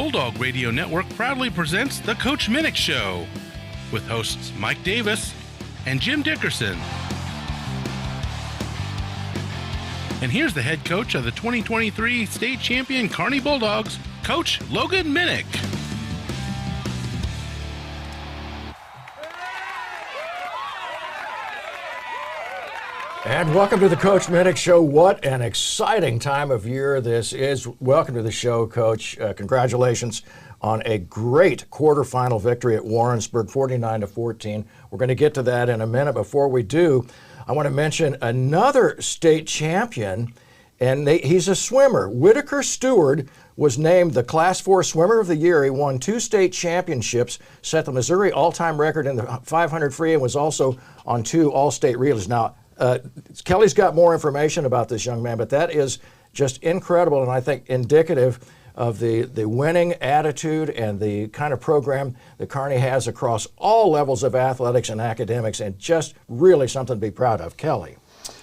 Bulldog Radio Network proudly presents the Coach Minnick Show with hosts Mike Davis and Jim Dickerson. And here's the head coach of the 2023 state champion Kearney Bulldogs, Coach Logan Minnick. And welcome to the Coach Minnick Show. What an exciting time of year this is. Welcome to the show, Coach. Congratulations on a great quarterfinal victory at Warrensburg, 49-14. We're going to get to that in a minute. Before we do, I want to mention another state champion, and he's a swimmer. Whitaker Stewart was named the Class 4 Swimmer of the Year. He won 2 state championships, set the Missouri all-time record in the 500 free, and was also on 2 all-state relays. Now, Kelly's got more information about this young man, but that is just incredible, and I think indicative of the winning attitude and the kind of program that Kearney has across all levels of athletics and academics, and just really something to be proud of. Kelly.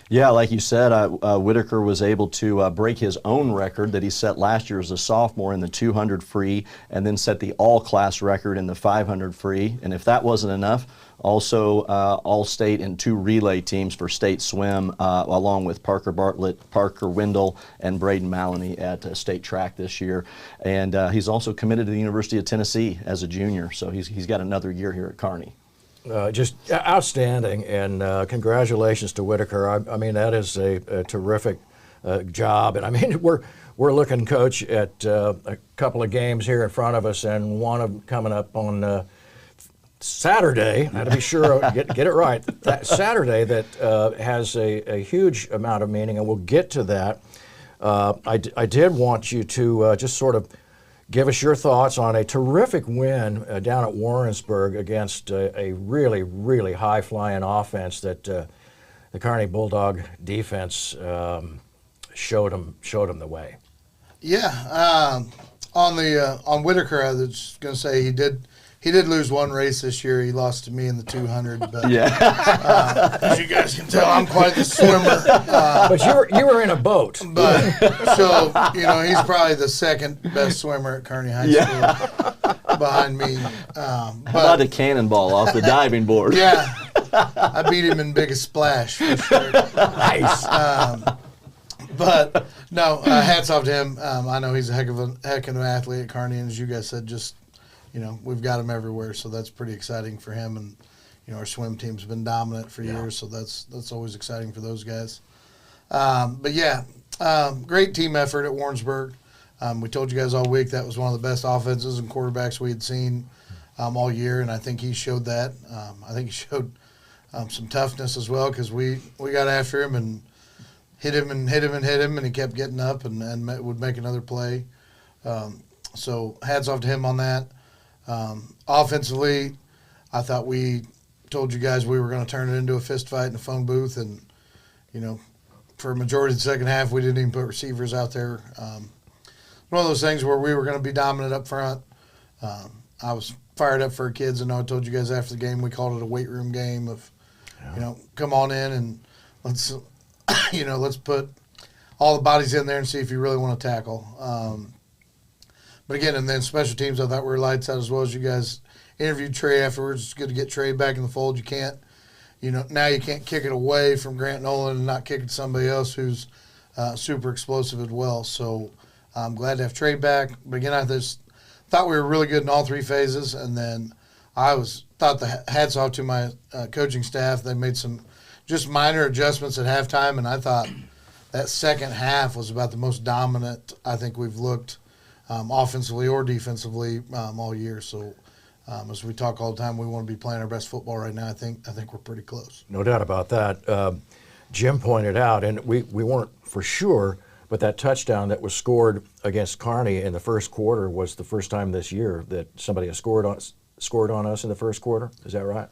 Yeah, like you said, Whitaker was able to break his own record that he set last year as a sophomore in the 200 free, and then set the all-class record in the 500 free. And if that wasn't enough, also all-state and 2 relay teams for state swim, along with Parker Bartlett, Parker Wendell, and Braden Maloney at state track this year. And he's also committed to the University of Tennessee as a junior, so he's got another year here at Kearney. Just outstanding, and congratulations to Whitaker. I mean, that is a terrific job, and I mean, we're looking, Coach, at a couple of games here in front of us, and one of them coming up on Saturday. I had to be sure get it right. That Saturday that has a huge amount of meaning, and we'll get to that. I did want you to just sort of give us your thoughts on a terrific win down at Warrensburg against a really, really high-flying offense that the Kearney Bulldog defense showed them the way. Yeah, on Whitaker, I was going to say he did lose one race this year. He lost to me in the 200. But yeah, as you guys can tell, I'm quite the swimmer. But you were in a boat. But so he's probably the second best swimmer at Kearney High School behind me. How about a cannonball off the diving board? Yeah, I beat him in biggest splash for sure. Nice. But no, hats off to him. I know he's a heck of an athlete at Kearney, and as you guys said, just. We've got him everywhere, so that's pretty exciting for him. And, our swim team's been dominant for years, so that's always exciting for those guys. But, yeah, great team effort at Warrensburg. We told you guys all week that was one of the best offenses and quarterbacks we had seen all year, and I think he showed that. I think he showed some toughness as well, because we got after him and hit him, and he kept getting up and would make another play. So hats off to him on that. Offensively, I thought we told you guys we were going to turn it into a fist fight in the phone booth, and for a majority of the second half, we didn't even put receivers out there. One of those things where we were going to be dominant up front. I was fired up for our kids, and I told you guys after the game we called it a weight room game of, come on in and let's put all the bodies in there and see if you really want to tackle. But again, and then special teams, I thought we were lights out as well. As you guys interviewed Trey afterwards. It's good to get Trey back in the fold. You can't, now you can't kick it away from Grant Nolan and not kick it to somebody else who's super explosive as well. So I'm glad to have Trey back. But again, I just thought we were really good in all 3 phases. And then thought the hats off to my coaching staff. They made some just minor adjustments at halftime, and I thought that second half was about the most dominant I think we've looked offensively or defensively all year. So as we talk all the time, we want to be playing our best football right now. I think we're pretty close. No doubt about that. Jim pointed out, and we weren't for sure, but that touchdown that was scored against Kearney in the first quarter was the first time this year that somebody has scored on us in the first quarter. Is that right?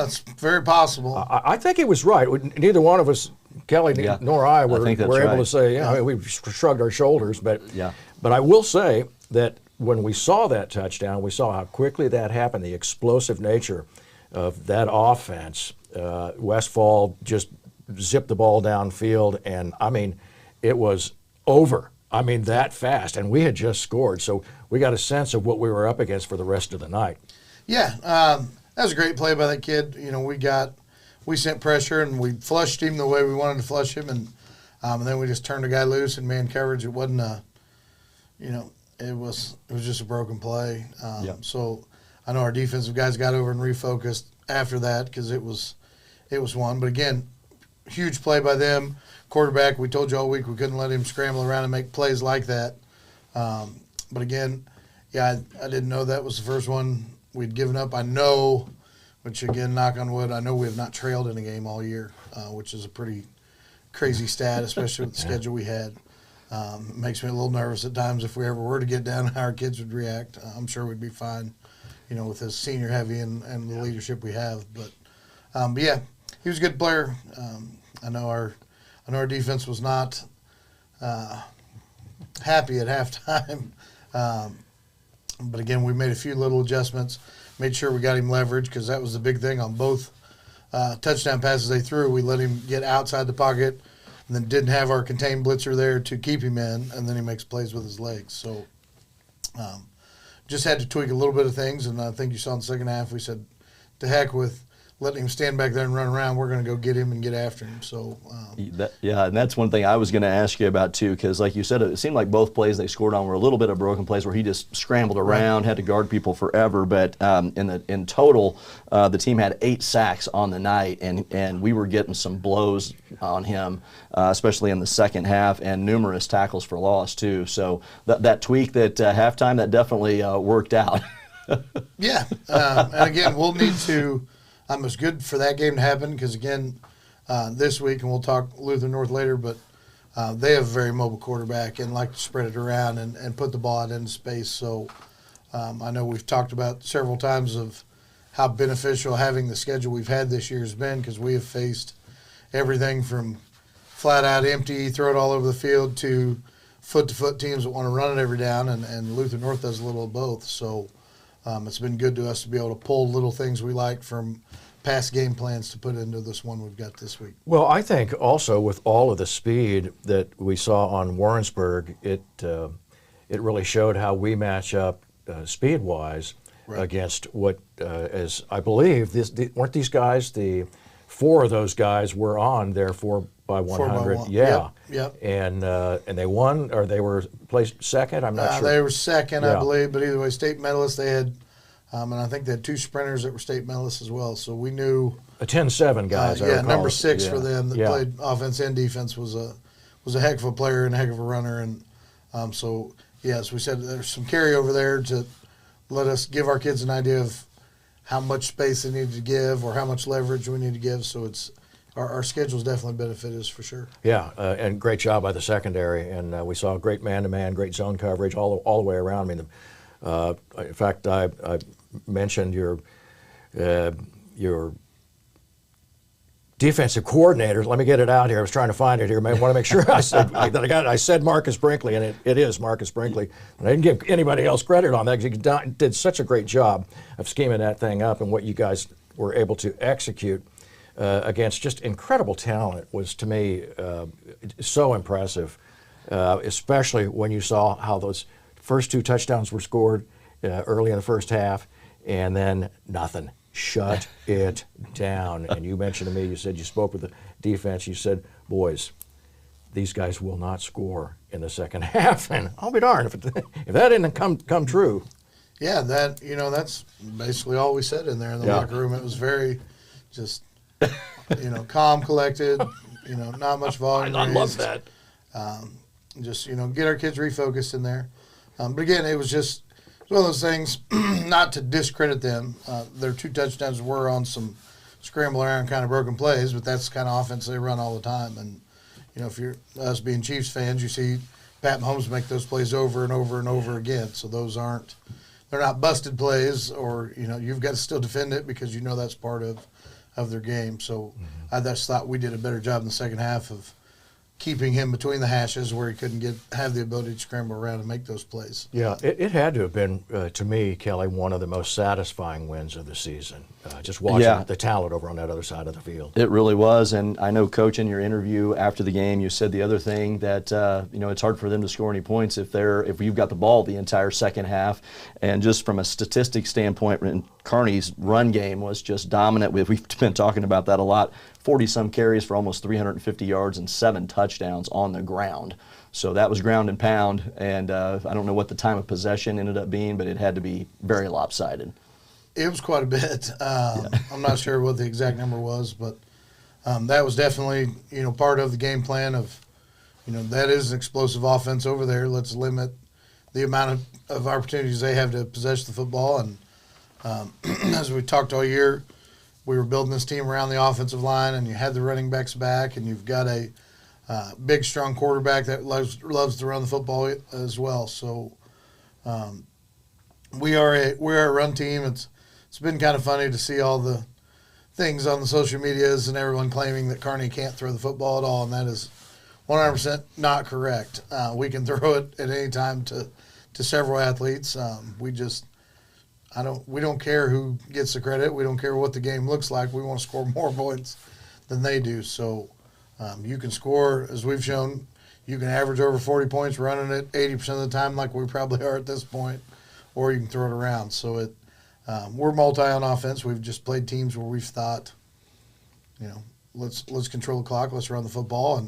It's very possible. I think it was right. Neither one of us, Kelly nor I, were able to say, I mean, we shrugged our shoulders, but I will say that when we saw that touchdown, we saw how quickly that happened, the explosive nature of that offense. Westfall just zipped the ball downfield, and I mean, it was over. I mean, that fast. And we had just scored, so we got a sense of what we were up against for the rest of the night. Yeah, that was a great play by that kid. You know, we sent pressure and we flushed him the way we wanted to flush him, and then we just turned the guy loose in man coverage. It wasn't it was just a broken play. So I know our defensive guys got over and refocused after that because it was one. But again, huge play by them. Quarterback, we told you all week we couldn't let him scramble around and make plays like that. But again, yeah, I didn't know that was the first one we'd given up. I know, which again, knock on wood, I know we have not trailed in a game all year, which is a pretty crazy stat, especially with the schedule we had. It makes me a little nervous at times if we ever were to get down how our kids would react. I'm sure we'd be fine, you know, with his senior heavy and the leadership we have. But yeah, he was a good player. I know our defense was not happy at halftime. But again, we made a few little adjustments, made sure we got him leverage because that was the big thing on both touchdown passes they threw. We let him get outside the pocket and then didn't have our contained blitzer there to keep him in, and then he makes plays with his legs. So just had to tweak a little bit of things, and I think you saw in the second half we said, to heck with letting him stand back there and run around. We're going to go get him and get after him. So yeah, and that's one thing I was going to ask you about too, because like you said, it seemed like both plays they scored on were a little bit of broken plays where he just scrambled around, had to guard people forever. But in total, the team had 8 sacks on the night, and we were getting some blows on him, especially in the second half, and numerous tackles for loss too. So that tweak at halftime, that definitely worked out. Yeah, and again, we'll need to. It was good for that game to happen because, again, this week, and we'll talk Lutheran North later, but they have a very mobile quarterback and like to spread it around and put the ball out into space. So I know we've talked about several times of how beneficial having the schedule we've had this year has been because we have faced everything from flat-out empty, throw it all over the field, to foot-to-foot teams that want to run it every down, and Lutheran North does a little of both. So it's been good to us to be able to pull little things we like from past game plans to put into this one we've got this week. Well, I think also with all of the speed that we saw on Warrensburg, it really showed how we match up speed-wise against what, as I believe, weren't these guys, the 4 of those guys were on their 4x100. 4x1. Yeah. Yep. And they won, or they were placed second? I'm not sure. They were second, I believe, but either way, state medalists they had. And I think they had 2 sprinters that were state medalists as well. So we knew a 10-7 guys. Yeah, number 6 for them that played offense and defense was a heck of a player and a heck of a runner. And so yes, we said there's some carryover there to let us give our kids an idea of how much space they need to give or how much leverage we need to give. So it's our schedule's definitely benefited us for sure. Yeah, and great job by the secondary, and we saw great man-to-man, great zone coverage all the way around. I mean, in fact, I mentioned your defensive coordinator. Let me get it out here. I was trying to find it here. I want to make sure I said Marcus Brinkley, and it is Marcus Brinkley. And I didn't give anybody else credit on that because he did such a great job of scheming that thing up, and what you guys were able to execute against just incredible talent was, to me, so impressive, especially when you saw how those first 2 touchdowns were scored early in the first half, and then nothing. Shut it down. And you mentioned to me, you said you spoke with the defense, you said, boys, these guys will not score in the second half. And I'll be darned if that didn't come true. Yeah, that's basically all we said in there in the locker room. It was very just, calm, collected, not much volume. I love that. Just, get our kids refocused in there. But again, it was just one of those things, not to discredit them. Their 2 touchdowns were on some scramble around kind of broken plays, but that's the kind of offense they run all the time. And, if you're us being Chiefs fans, you see Pat Mahomes make those plays over and over and over again. So those they're not busted plays, or, you've got to still defend it because that's part of their game. So I just thought we did a better job in the second half of keeping him between the hashes where he couldn't have the ability to scramble around and make those plays. Yeah, it had to have been, to me, Kelly, one of the most satisfying wins of the season. Just watching the talent over on that other side of the field. It really was, and I know, Coach, in your interview after the game, you said the other thing that it's hard for them to score any points if you've got the ball the entire second half, and just from a statistic standpoint, Kearney's run game was just dominant. We've been talking about that a lot. 40-some carries for almost 350 yards and 7 touchdowns on the ground. So that was ground and pound, and I don't know what the time of possession ended up being, but it had to be very lopsided. It was quite a bit. I'm not sure what the exact number was, but that was definitely, part of the game plan of, that is an explosive offense over there. Let's limit the amount of opportunities they have to possess the football. And as we talked all year, we were building this team around the offensive line, and you had the running backs back, and you've got a big, strong quarterback that loves to run the football as well. So we're a run team. It's been kind of funny to see all the things on the social medias and everyone claiming that Kearney can't throw the football at all, and that is 100% not correct. We can throw it at any time to several athletes. We don't care who gets the credit. We don't care what the game looks like. We want to score more points than they do. So you can score, as we've shown, you can average over 40 points running it 80% of the time like we probably are at this point, or you can throw it around. So we're multi on offense. We've just played teams where we've thought, let's control the clock, let's run the football.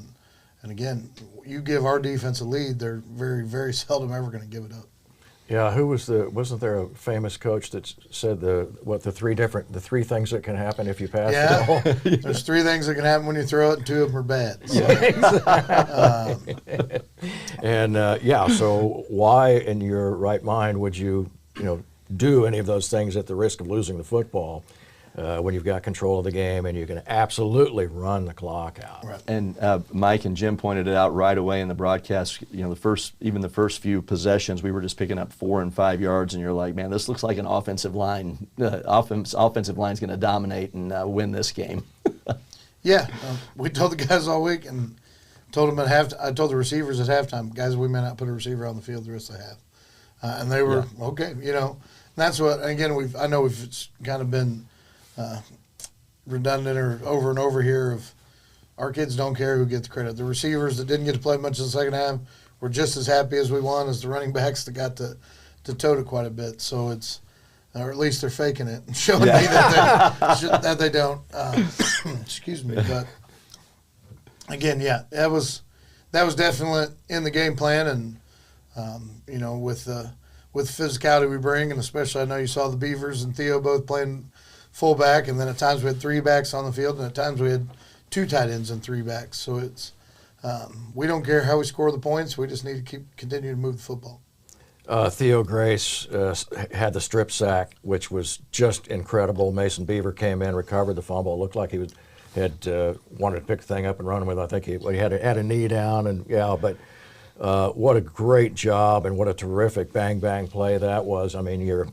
And again, you give our defense a lead, they're very, very seldom ever going to give it up. Yeah, wasn't there a famous coach that said the three things that can happen if you pass the ball? There's 3 things that can happen when you throw it, and 2 of them are bad. So, so why in your right mind would you, do any of those things at the risk of losing the football when you've got control of the game and you can absolutely run the clock out? Right. And Mike and Jim pointed it out right away in the broadcast. The first few possessions, we were just picking up 4 and 5 yards, and you're like, man, this looks like an offensive line. Offensive line's going to dominate and win this game. We told the guys all week, and told them I told the receivers at halftime, guys, we may not put a receiver on the field the rest of the half, and they were okay. That's what. Again, I know we've kind of been redundant or over and over here of our kids don't care who gets credit. The receivers that didn't get to play much in the second half were just as happy as we won as the running backs that got to tote it quite a bit. So it's, or at least they're faking it and showing me that they don't. Excuse me, but again, that was definitely in the game plan, and with the physicality we bring, and especially I know you saw the Beavers and Theo both playing fullback, and then at times we had 3 backs on the field, and at times we had 2 tight ends and 3 backs. So it's we don't care how we score the points. We just need to continue to move the football. Theo Grace had the strip sack, which was just incredible. Mason Beaver came in, recovered the fumble. It looked like he had wanted to pick the thing up and run with. I think he had a knee down, and but what a great job and what a terrific bang play that was. I mean, your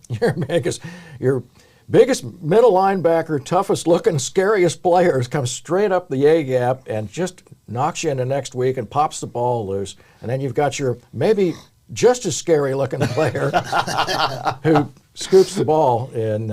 biggest middle linebacker, toughest looking, scariest players come straight up the A gap and just knocks you into next week and pops the ball loose. And then you've got your maybe just as scary looking player who scoops the ball and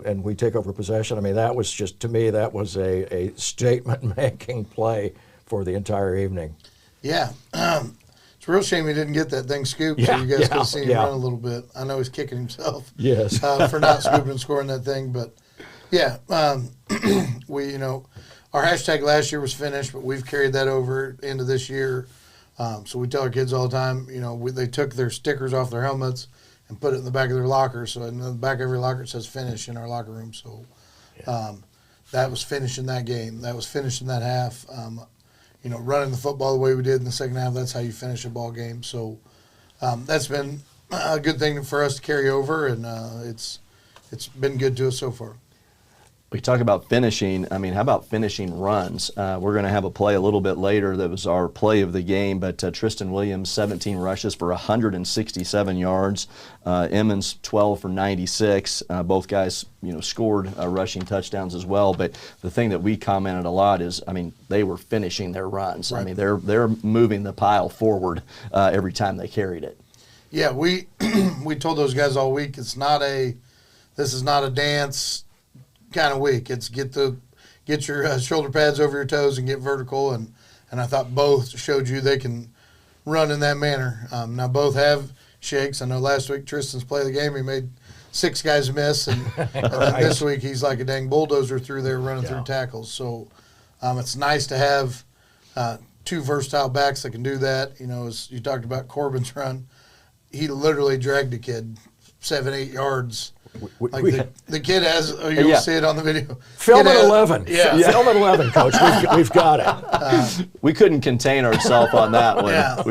and we take over possession. I mean, that was just, to me, that was a statement making play for the entire evening. Yeah. It's a real shame he didn't get that thing scooped, so you guys could have seen him run a little bit. I know he's kicking himself for not scooping and scoring that thing. But, our hashtag last year was finished, but we've carried that over into this year. So we tell our kids all the time, they took their stickers off their helmets and put it in the back of their locker. So in the back of every locker it says finish in our locker room. So that was finished in that game. That was finished in that half. Running the football the way we did in the second half, that's how you finish a ball game. So that's been a good thing for us to carry over, and it's been good to us so far. We talk about finishing. I mean, how about finishing runs? We're going to have a play a little bit later that was our play of the game, but Tristan Williams, 17 rushes for 167 yards. Emmons, 12 for 96. Both guys, scored rushing touchdowns as well. But the thing that we commented a lot is, I mean, they were finishing their runs. Right. I mean, they're moving the pile forward every time they carried it. Yeah, we we told those guys all week this is not a dance kind of week. It's get your shoulder pads over your toes and get vertical, and I thought both showed you they can run in that manner. Now both have shakes. I know last week Tristan's play of the game, he made 6 guys miss, and then this week he's like a dang bulldozer through there running through tackles. So it's nice to have 2 versatile backs that can do that. As you talked about Corbin's run, he literally dragged a kid 7-8 yards. The kid has, you'll see it on the video. Film at 11. Yeah. Film at 11, Coach. We've got it. We couldn't contain ourselves on that one. Yeah.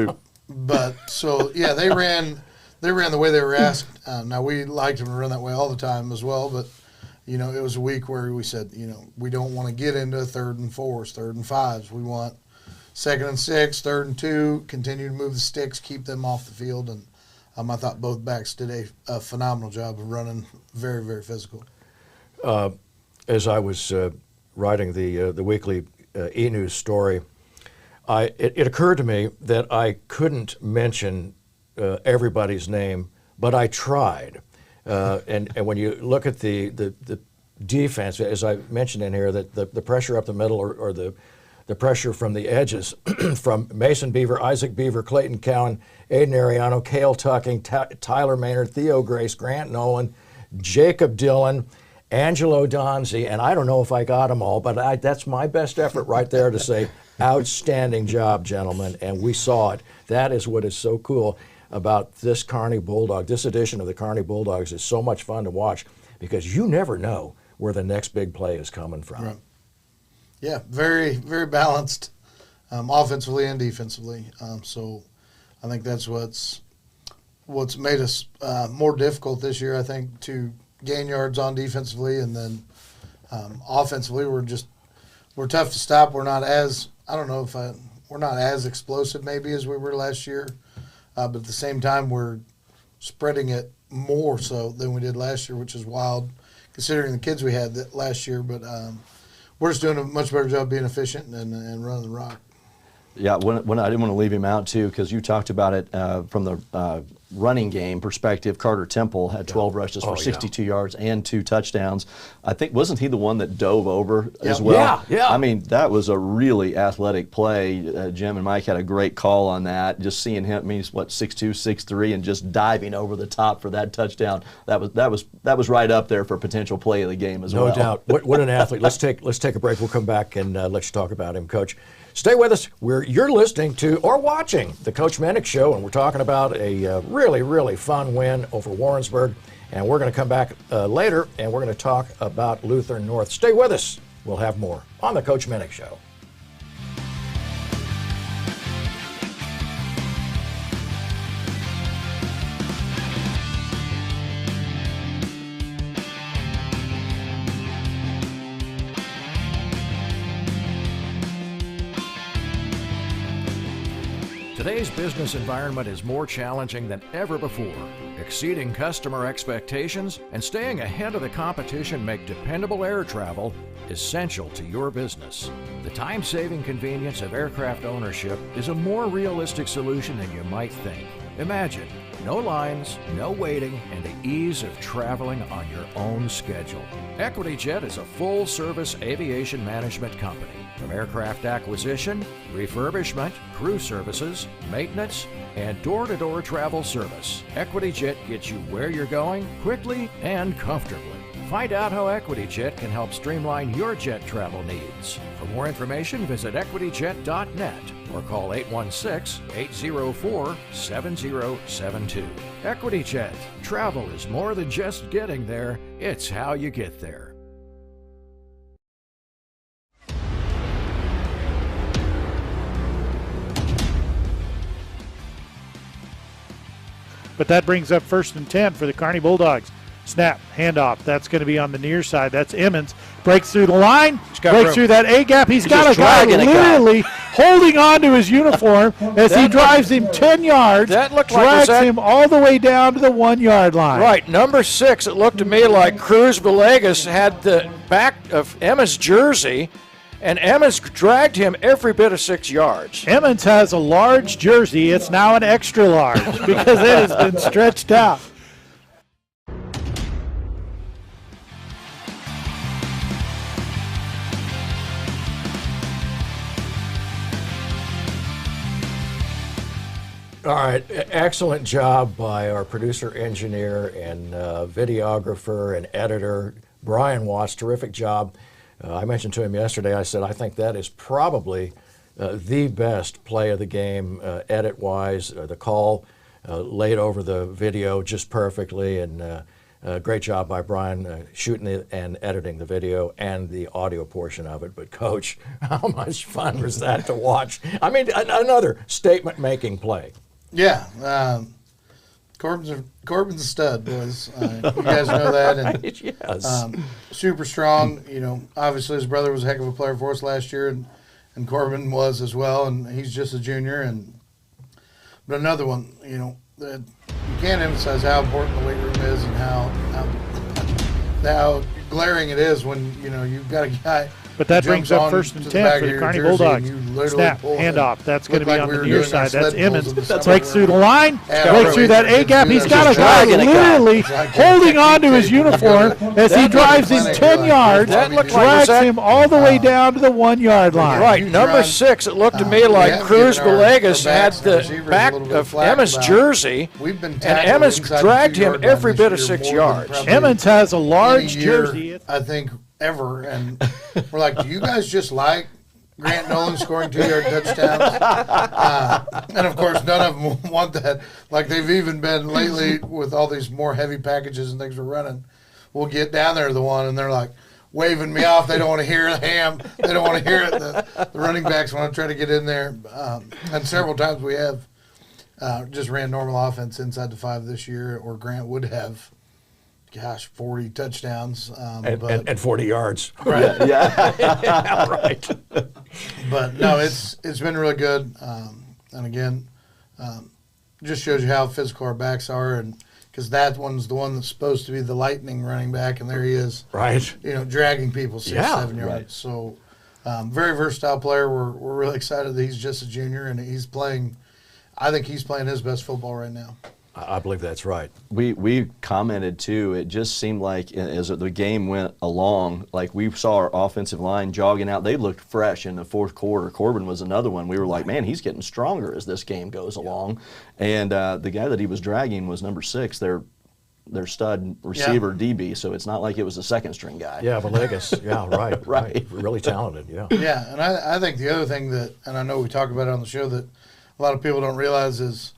They ran the way they were asked. Now, we liked them to run that way all the time as well, but, it was a week where we said, we don't want to get into 3rd and 4s, 3rd and 5s. We want 2nd and 6, 3rd and 2, continue to move the sticks, keep them off the field, and I thought both backs did a phenomenal job of running, very, very physical. As I was writing the weekly e-news story, it occurred to me that I couldn't mention everybody's name, but I tried. And when you look at the defense, as I mentioned in here, that the pressure up the middle or the pressure from the edges from Mason Beaver, Isaac Beaver, Clayton Cowan, Aiden Ariano, Cale Tucking, Tyler Maynard, Theo Grace, Grant Nolan, Jacob Dillon, Angelo Donzi, and I don't know if I got them all, but that's my best effort right there to say outstanding job, gentlemen, and we saw it. That is what is so cool about this Kearney Bulldog. This edition of the Kearney Bulldogs is so much fun to watch because you never know where the next big play is coming from. Right. Yeah, very, very balanced offensively and defensively. So I think that's what's made us more difficult this year, I think, to gain yards on defensively. And then offensively, we're tough to stop. We're not as, we're not as explosive maybe as we were last year. But at the same time, we're spreading it more so than we did last year, which is wild considering the kids we had last year. But we're just doing a much better job being efficient and running the rock. Yeah, when I didn't want to leave him out, too, because you talked about it from the running game perspective. Carter Temple had 12 rushes for 62 yards and 2 touchdowns. I think, wasn't he the one that dove over as well? Yeah. I mean, that was a really athletic play. Jim and Mike had a great call on that. Just seeing him, he's 6'2", 6'3", and just diving over the top for that touchdown. That was right up there for potential play of the game as well. No doubt. What an athlete. Let's take a break. We'll come back and let you talk about him, Coach. Stay with us. You're listening to or watching the Coach Minnick Show, and we're talking about a really, really fun win over Warrensburg. And we're going to come back later, and we're going to talk about Lutheran North. Stay with us. We'll have more on the Coach Minnick Show. Today's business environment is more challenging than ever before. Exceeding customer expectations and staying ahead of the competition make dependable air travel essential to your business. The time-saving convenience of aircraft ownership is a more realistic solution than you might think. Imagine no lines, no waiting, and the ease of traveling on your own schedule. EquityJet is a full-service aviation management company. From aircraft acquisition, refurbishment, crew services, maintenance, and door-to-door travel service, EquityJet gets you where you're going quickly and comfortably. Find out how EquityJet can help streamline your jet travel needs. For more information, visit equityjet.net or call 816-804-7072. EquityJet. Travel is more than just getting there, it's how you get there. But that brings up 1st and 10 for the Kearney Bulldogs. Snap, handoff. That's going to be on the near side. That's Emmons. Breaks through the line, got breaks room. through that A-gap. He's got just a guy dragging a guy. literally holding on to his uniform as he drives him 10 yards, that looked like- drags was that- him all the way down to the 1-yard line. Right, number 6, it looked to me like Cruz Villegas had the back of Emma's jersey, and Emmons dragged him every bit of 6 yards. Emmons has a large jersey. It's now an extra large because it has been stretched out. All right, excellent job by our producer, engineer, and videographer and editor, Brian Watts. Terrific job. I mentioned to him yesterday, I said, I think that is probably the best play of the game, edit-wise. The call laid over the video just perfectly, and great job by Brian shooting and editing the video and the audio portion of it. But, Coach, how much fun was that to watch? I mean, another statement-making play. Yeah, Corbin's a stud, boys. You guys know that. And, Right, yes. Super strong. You know, obviously his brother was a heck of a player for us last year, and Corbin was as well. And he's just a junior. But another one, you know, that you can't emphasize how important the weight room is and how glaring it is when you've got a guy. But that brings up 1st and 10 for the Kearney Bulldogs. Snap, handoff. That's going to be on the near side. That's Emmons. Breaks through the line, breaks through that A-gap. He's got a guy literally holding on to his uniform as he drives him 10 yards, drags him all the way down to the 1-yard line. Right, number 6, it looked to me like Cruz Villegas had the back of Emma's jersly, and Emmons dragged him every bit of 6 yards. Emmons has a large jersey. I think, ever, and we're like, do you guys just like Grant Nolan scoring 2-yard touchdowns? And of course, none of them want that. Like they've even been lately with all these more heavy packages and things we're running. We'll get down there to the one, and they're like waving me off. They don't want to hear the ham. They don't want to hear it. The running backs want to try to get in there. And several times we have just ran normal offense inside the 5 this year, or Grant would have. 40 touchdowns. And 40 yards. Right. Yeah, right. But no, it's been really good. And again, just shows you how physical our backs are, and because that one's the one that's supposed to be the lightning running back, and there he is. Right. Dragging people 6-7 yards. Right. So very versatile player. We're really excited that he's just a junior, and he's playing. I think he's playing his best football right now. I believe that's right. We commented too, it just seemed like as the game went along, like we saw our offensive line jogging out. They looked fresh in the 4th quarter. Corbin was another one. We were like, man, he's getting stronger as this game goes along. And the guy that he was dragging was number 6, their stud receiver, DB, so it's not like it was a second string guy. Yeah, Villegas. Yeah, right. Right. Really talented, yeah. Yeah, and I think the other thing that, and I know we talk about it on the show, that a lot of people don't realize is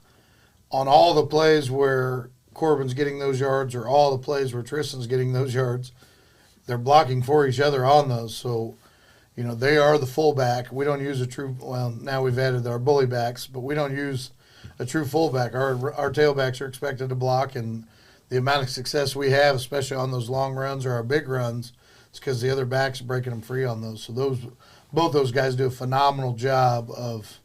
on all the plays where Corbin's getting those yards, or all the plays where Tristan's getting those yards, they're blocking for each other on those. So, they are the fullback. We don't use a true, well, now we've added our bully backs, but we don't use a true fullback. Our tailbacks are expected to block, and the amount of success we have, especially on those long runs or our big runs, is because the other backs are breaking them free on those. So both those guys do a phenomenal job of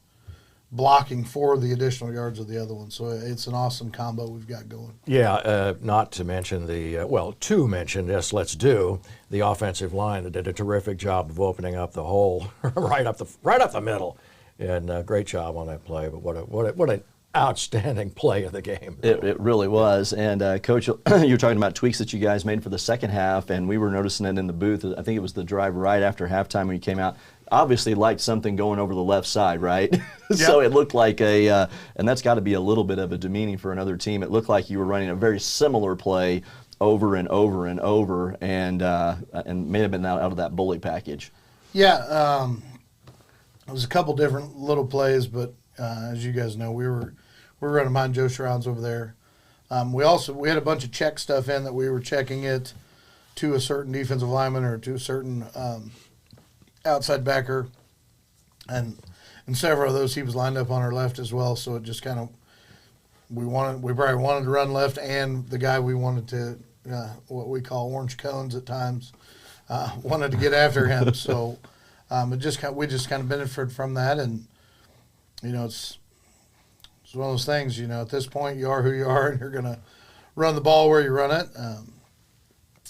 blocking for the additional yards of the other one. So it's an awesome combo we've got going. Yeah, not to mention to mention, yes, let's do the offensive line that did a terrific job of opening up the hole right up the middle, and great job on that play. But what an outstanding play of the game. It really was. And Coach, you were talking about tweaks that you guys made for the second half, and we were noticing it in the booth. I think it was the drive right after halftime when you came out. Obviously liked something going over the left side, right? So it looked like and that's got to be a little bit of a demeaning for another team. It looked like you were running a very similar play over and over and over, and may have been out of that bully package. Yeah, it was a couple different little plays, but as you guys know, we were running behind Joe Shrowns over there. We had a bunch of check stuff in that we were checking it to a certain defensive lineman or to a certain outside backer, and several of those he was lined up on our left as well. So it just kind of we probably wanted to run left, and the guy we wanted to what we call orange cones at times, wanted to get after him. So we just kind of benefited from that, and it's one of those things. At this point, you are who you are, and you're going to run the ball where you run it.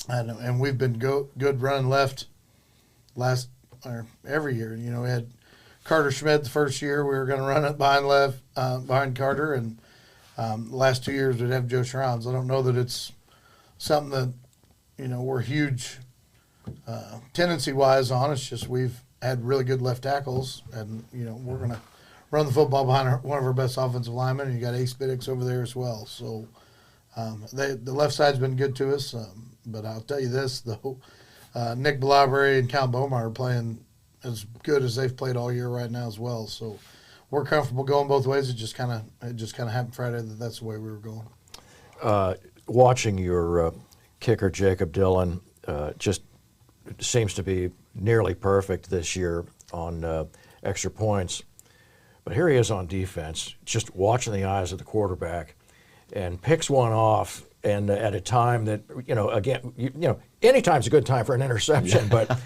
And we've been good running left every year. We had Carter Schmidt the first year. We were going to run it behind Carter, and the last 2 years we'd have Joe Shrines. I don't know that it's something that we're huge tendency-wise on. It's just we've had really good left tackles, and we're going to run the football behind one of our best offensive linemen, and you got Ace Biddix over there as well. So the left side's been good to us, but I'll tell you this, though, Nick Balabry and Cal Bomar are playing as good as they've played all year right now as well. So we're comfortable going both ways. It just kind of happened Friday that that's the way we were going. Watching your kicker Jacob Dillon just seems to be nearly perfect this year on extra points. But here he is on defense, just watching the eyes of the quarterback, and picks one off, and at a time that, any time's a good time for an interception, but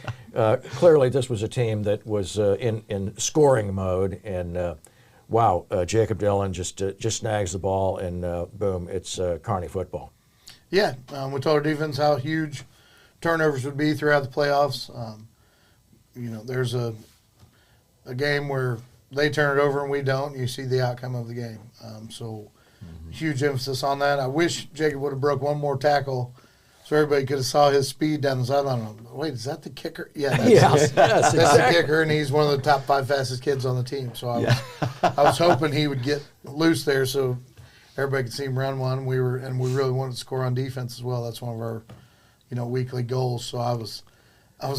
clearly this was a team that was in scoring mode, and Jacob Dillon just snags the ball, and boom, it's Kearney football. Yeah, we told our defense how huge turnovers would be throughout the playoffs. There's a game where they turn it over and we don't, and you see the outcome of the game. Huge emphasis on that. I wish Jacob would have broke one more tackle so everybody could have saw his speed down the sideline. Wait, is that the kicker? Yeah, that's the kicker, and he's one of the top 5 fastest kids on the team. So I was hoping he would get loose there so everybody could see him run one. We really wanted to score on defense as well. That's one of our weekly goals. So I was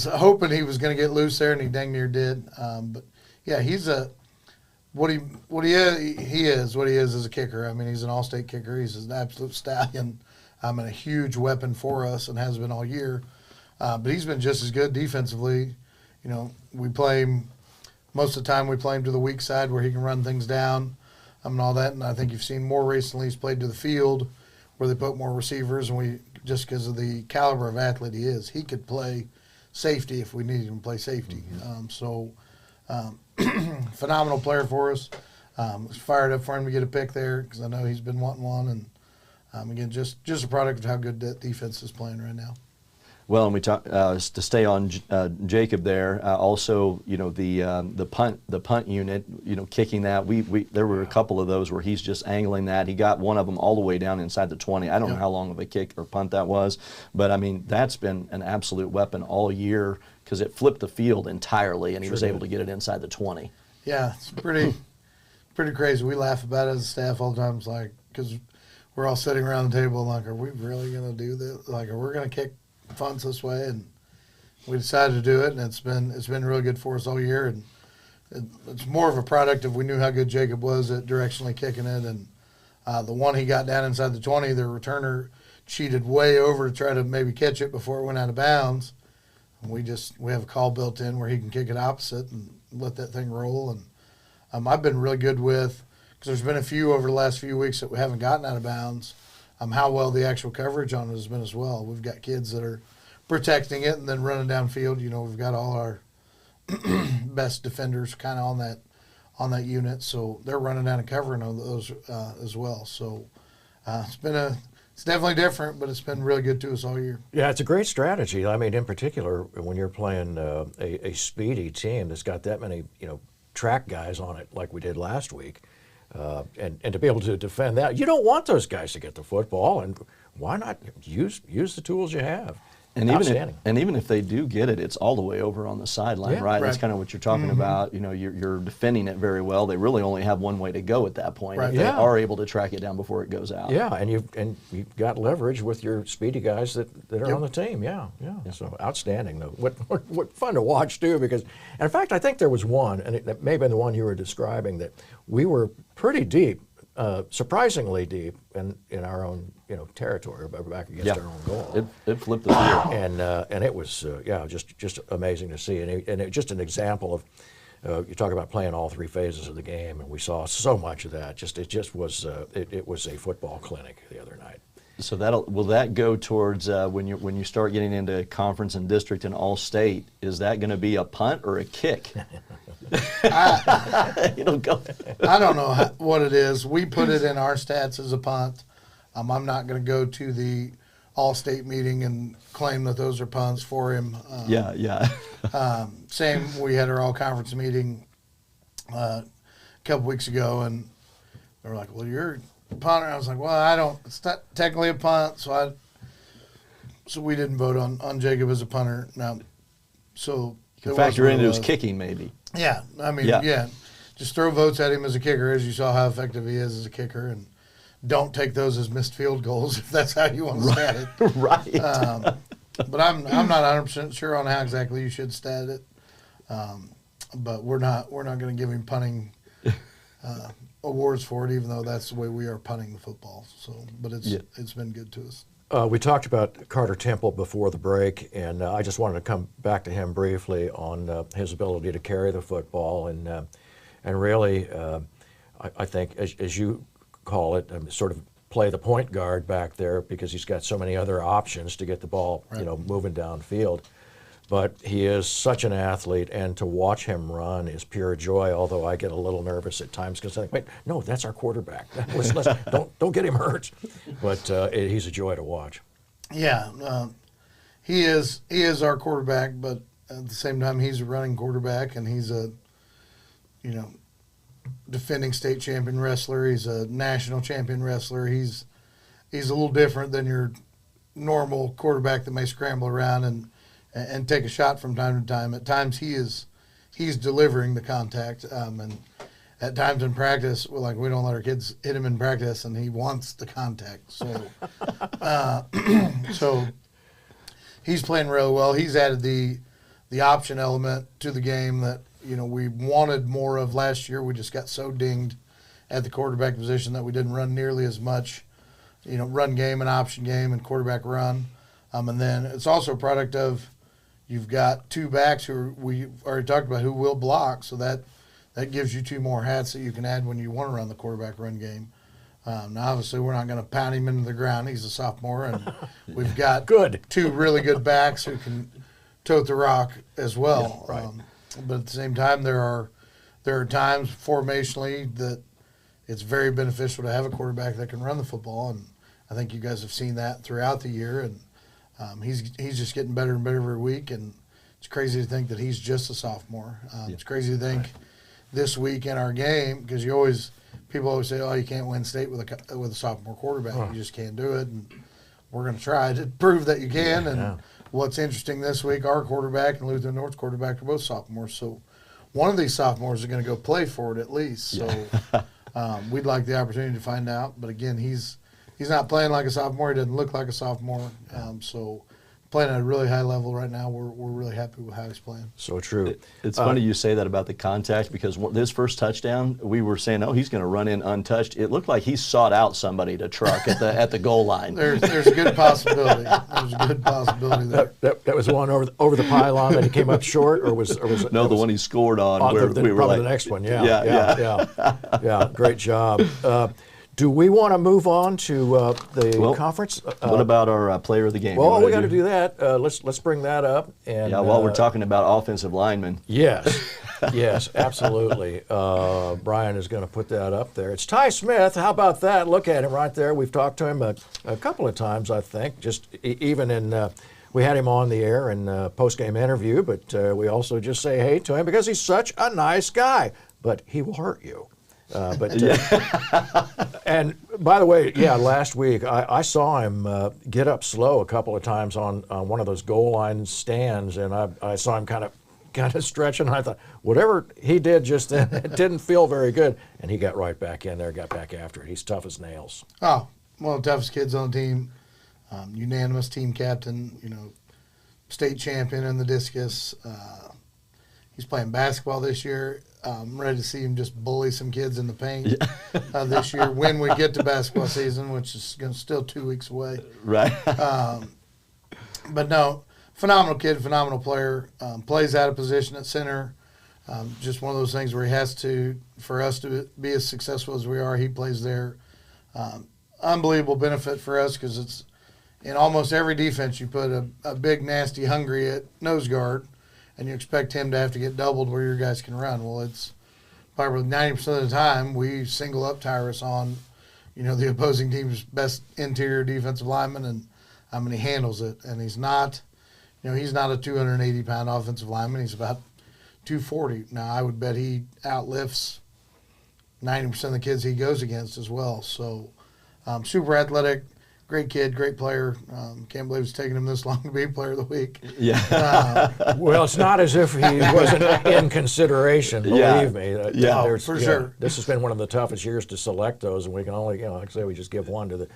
hoping he was going to get loose there, and he dang near did. But yeah, he's what he is as a kicker. I mean, he's an all-state kicker. He's an absolute stallion. And a huge weapon for us, and has been all year. But he's been just as good defensively. We play him most of the time. We play him to the weak side where he can run things down, and all that. And I think you've seen more recently. He's played to the field where they put more receivers, and just because of the caliber of athlete he is, he could play safety if we needed him to play safety. Phenomenal player for us. Was fired up for him to get a pick there because I know he's been wanting one, and again, just a product of how good that defense is playing right now. Well, and we talk to stay on Jacob there. Also, the punt unit, kicking that. There were a couple of those where he's just angling that. He got one of them all the way down inside the 20. I don't know how long of a kick or punt that was, but I mean that's been an absolute weapon all year because it flipped the field entirely, and he was able to get it inside the 20. Yeah, it's pretty crazy. We laugh about it as a staff all the time. It's like because we're all sitting around the table like, are we really going to do this? Like, are we going to kick punts this way? And we decided to do it, and it's been really good for us all year. And it's more of a product of we knew how good Jacob was at directionally kicking it. And the one he got down inside the 20, the returner cheated way over to try to maybe catch it before it went out of bounds. And we have a call built in where he can kick it opposite and let that thing roll. And I've been really good with, because there's been a few over the last few weeks that we haven't gotten out of bounds, how well the actual coverage on it has been as well. We've got kids that are protecting it and then running downfield. We've got all our best defenders kind of on that unit, so they're running down and covering on those as well. So it's definitely different, but it's been really good to us all year. Yeah, it's a great strategy. I mean, in particular, when you're playing a speedy team that's got that many track guys on it like we did last week. And to be able to defend that, you don't want those guys to get the football, and why not use the tools you have? And even if they do get it, it's all the way over on the sideline, right? That's kind of what you're talking about. You're defending it very well. They really only have one way to go at that point. If they are able to track it down before it goes out. Yeah, and you've got leverage with your speedy guys that are on the team. Yeah. So outstanding though. What fun to watch too, because in fact I think there was one, and it may have been the one you were describing, that we were pretty deep. Surprisingly deep in our own territory, back against our own goal. It flipped the field, and it was just amazing to see, and it just an example of you talk about playing all 3 phases of the game, and we saw so much of that. It was a football clinic the other night. So will that go towards when you start getting into conference and district and all state? Is that going to be a punt or a kick? I don't know what it is. We put it in our stats as a punt. I'm not going to go to the all-state meeting and claim that those are punts for him. Same, we had our all-conference meeting a couple weeks ago, and they were like, well, you're a punter. I was like, well, it's not technically a punt, so we didn't vote on Jacob as a punter. Now, so you can factor into his kicking maybe. Yeah, I mean, just throw votes at him as a kicker, as you saw how effective he is as a kicker, and don't take those as missed field goals if that's how you want to stat it. Right. But I'm not 100% sure on how exactly you should stat it. But we're not going to give him punting awards for it, even though that's the way we are punting the football. So, but it's been good to us. We talked about Carter Temple before the break, and I just wanted to come back to him briefly on his ability to carry the football, and really, I think as you call it, sort of play the point guard back there because he's got so many other options to get the ball, moving downfield. But he is such an athlete, and to watch him run is pure joy. Although I get a little nervous at times because I think, wait, no, that's our quarterback. Don't get him hurt. But he's a joy to watch. Yeah, he is our quarterback, but at the same time, he's a running quarterback, and he's a defending state champion wrestler. He's a national champion wrestler. He's a little different than your normal quarterback that may scramble around and take a shot from time to time. At times he's delivering the contact, and at times in practice we don't let our kids hit him in practice, and he wants the contact. So so he's playing really well. He's added the option element to the game that we wanted more of last year. We just got so dinged at the quarterback position that we didn't run nearly as much, run game and option game and quarterback run. And then it's also a product of you've got two backs who we already talked about who will block, so that gives you two more hats that you can add when you want to run the quarterback run game. Now, obviously, we're not going to pound him into the ground. He's a sophomore, and we've got two really good backs who can tote the rock as well. Yeah, right. But at the same time, there are times formationally that it's very beneficial to have a quarterback that can run the football, and I think you guys have seen that throughout the year. And he's just getting better and better every week, and it's crazy to think that he's just a sophomore. It's crazy to think this week in our game, because people always say, "Oh, you can't win state with a sophomore quarterback. You just can't do it." And we're going to try to prove that you can. And what's interesting this week, our quarterback and Lutheran North's quarterback are both sophomores. So one of these sophomores is going to go play for it at least. So we'd like the opportunity to find out. But again, he's not playing like a sophomore. He doesn't look like a sophomore. So playing at a really high level right now. We're really happy with how he's playing. So true. It's funny you say that about the contact, because this first touchdown, we were saying, oh, he's going to run in untouched. It looked like he sought out somebody to truck at the goal line. There's a good possibility. There's a good possibility there. That was one over the pylon that he came up short, or was no, the one he scored on where we were like the next one. Yeah. Great job. Do we want to move on to the conference? What about our player of the game? Well, we got to do that. Let's bring that up. And while we're talking about offensive linemen. Yes, absolutely. Brian is going to put that up there. It's Ty Smith. How about that? Look at him right there. We've talked to him a couple of times, I think. Just even in we had him on the air in a post-game interview, but we also just say hey to him because he's such a nice guy. But he will hurt you. And by the way, last week I saw him get up slow a couple of times on one of those goal line stands, and I saw him kind of stretching. And I thought, whatever he did just then, it didn't feel very good, and he got right back in there, got back after it. He's tough as nails. Oh, one of the toughest kids on the team, unanimous team captain, state champion in the discus. He's playing basketball this year. I'm ready to see him just bully some kids in the paint this year when we get to basketball season, which is still 2 weeks away. Right. But no, phenomenal kid, phenomenal player. Plays out of position at center. Just one of those things where he has to, for us to be as successful as we are, he plays there. unbelievable benefit for us because it's in almost every defense you put a big, nasty, hungry at nose guard, and you expect him to have to get doubled where your guys can run. Well, it's probably 90% of the time we single up Tyrus on, the opposing team's best interior defensive lineman, and he handles it. And he's not, he's not a 280-pound offensive lineman. He's about 240. Now, I would bet he outlifts 90% of the kids he goes against as well. So, super athletic, great kid, great player. Can't believe it's taken him this long to be Player of the Week. Yeah. Well, it's not as if he wasn't in consideration, believe me. For sure. This has been one of the toughest years to select those, and we can only, like I say, we just give one to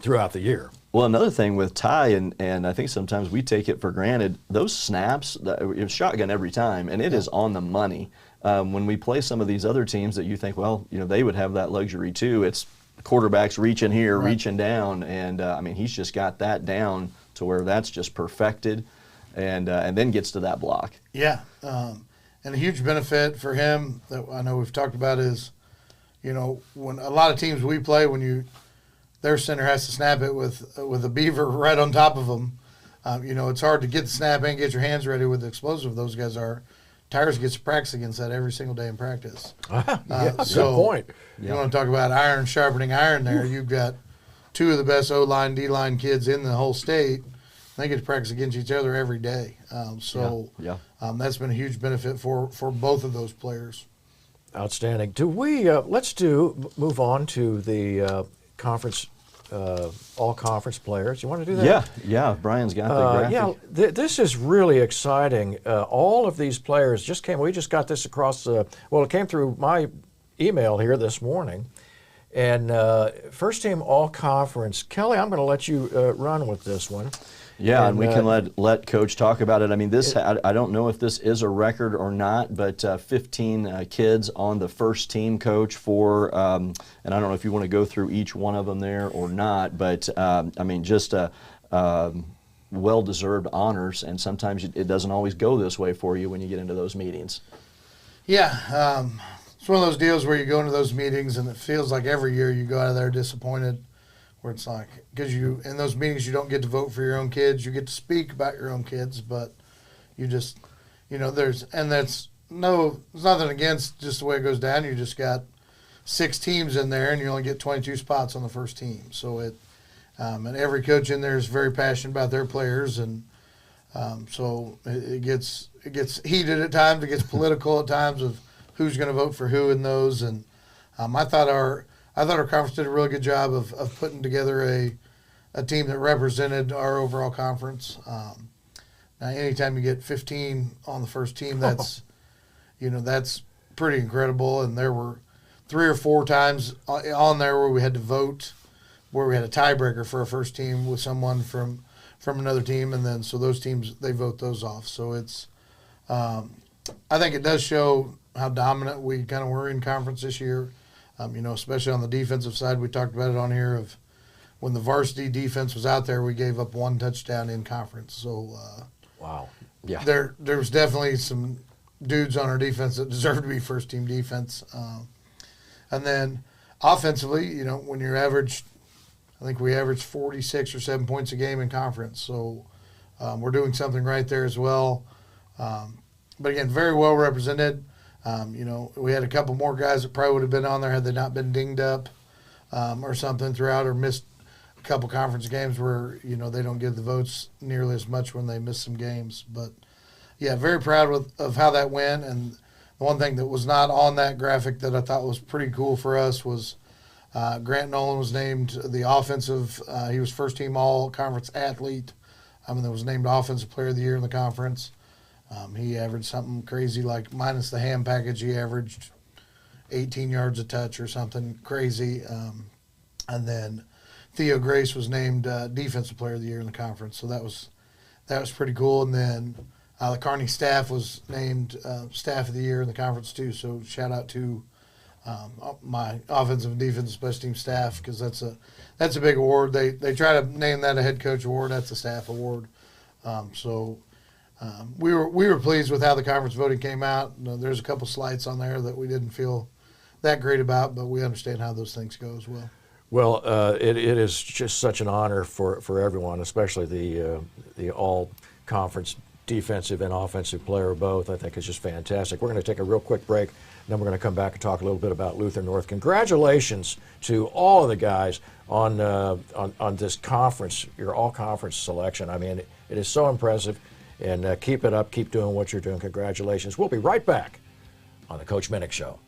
throughout the year. Well, another thing with Ty, and I think sometimes we take it for granted, those snaps, it's shotgun every time, and it is on the money. When we play some of these other teams that you think, well, they would have that luxury too, it's quarterbacks reaching here, reaching down, and he's just got that down to where that's just perfected, and then gets to that block. Yeah, and a huge benefit for him that I know we've talked about is, when a lot of teams we play, their center has to snap it with a beaver right on top of them. It's hard to get the snap and get your hands ready with the explosive those guys are. Tyrus gets to practice against that every single day in practice. Good point. You want to talk about iron sharpening iron there. You've got two of the best O-line, D-line kids in the whole state. They get to practice against each other every day. That's been a huge benefit for both of those players. Outstanding. Do we, move on to the conference, all conference players. You want to do that? Yeah. Brian's got the graphic. This is really exciting. All of these players we just got this across it came through my email here this morning. And first team all conference. Kelly, I'm going to let you run with this one. Yeah, and we can let Coach talk about it. I don't know if this is a record or not, but 15 kids on the first team, Coach, for, and I don't know if you want to go through each one of them there or not, but just well-deserved honors, and sometimes it doesn't always go this way for you when you get into those meetings. Yeah, it's one of those deals where you go into those meetings and it feels like every year you go out of there disappointed. Where it's like, because in those meetings you don't get to vote for your own kids, you get to speak about your own kids, but you just, there's nothing against just the way it goes down. You just got 6 teams in there, and you only get 22 spots on the first team. So and every coach in there is very passionate about their players, and so it gets heated at times. It gets political at times of who's going to vote for who in those, and I thought our conference did a really good job of putting together a team that represented our overall conference. Now, anytime you get 15 on the first team, that's pretty incredible. And there were 3 or 4 times on there where we had to vote, where we had a tiebreaker for a first team with someone from another team, and then so those teams, they vote those off. So it's I think it does show how dominant we kind of were in conference this year. Especially on the defensive side, we talked about it on here of when the varsity defense was out there, we gave up 1 touchdown in conference. So, wow, yeah, there was definitely some dudes on our defense that deserved to be first team defense. And then offensively, when you're average, I think we averaged 46 or 7 points a game in conference. So we're doing something right there as well. But again, very well represented. We had a couple more guys that probably would have been on there had they not been dinged up or something throughout, or missed a couple conference games where, they don't get the votes nearly as much when they miss some games. But, yeah, very proud of how that went. And the one thing that was not on that graphic that I thought was pretty cool for us was Grant Nolan was named the offensive he was first team all-conference athlete. That was named Offensive Player of the Year in the conference. He averaged something crazy, like minus the ham package, he averaged 18 yards a touch or something crazy. And then Theo Grace was named Defensive Player of the Year in the conference, so that was pretty cool. And then the Kearney staff was named Staff of the Year in the conference too. So shout out to my offensive and defensive special team staff, because that's a big award. They try to name that a head coach award. That's a staff award. We were pleased with how the conference voting came out. There's a couple slights on there that we didn't feel that great about, but we understand how those things go as well. Well, it is just such an honor for everyone, especially the all-conference defensive and offensive player both. I think it's just fantastic. We're going to take a real quick break, and then we're going to come back and talk a little bit about Lutheran North. Congratulations to all of the guys on this conference, your all-conference selection. I mean, it is so impressive, and keep it up. Keep doing what you're doing. Congratulations. We'll be right back on the Coach Minnick Show.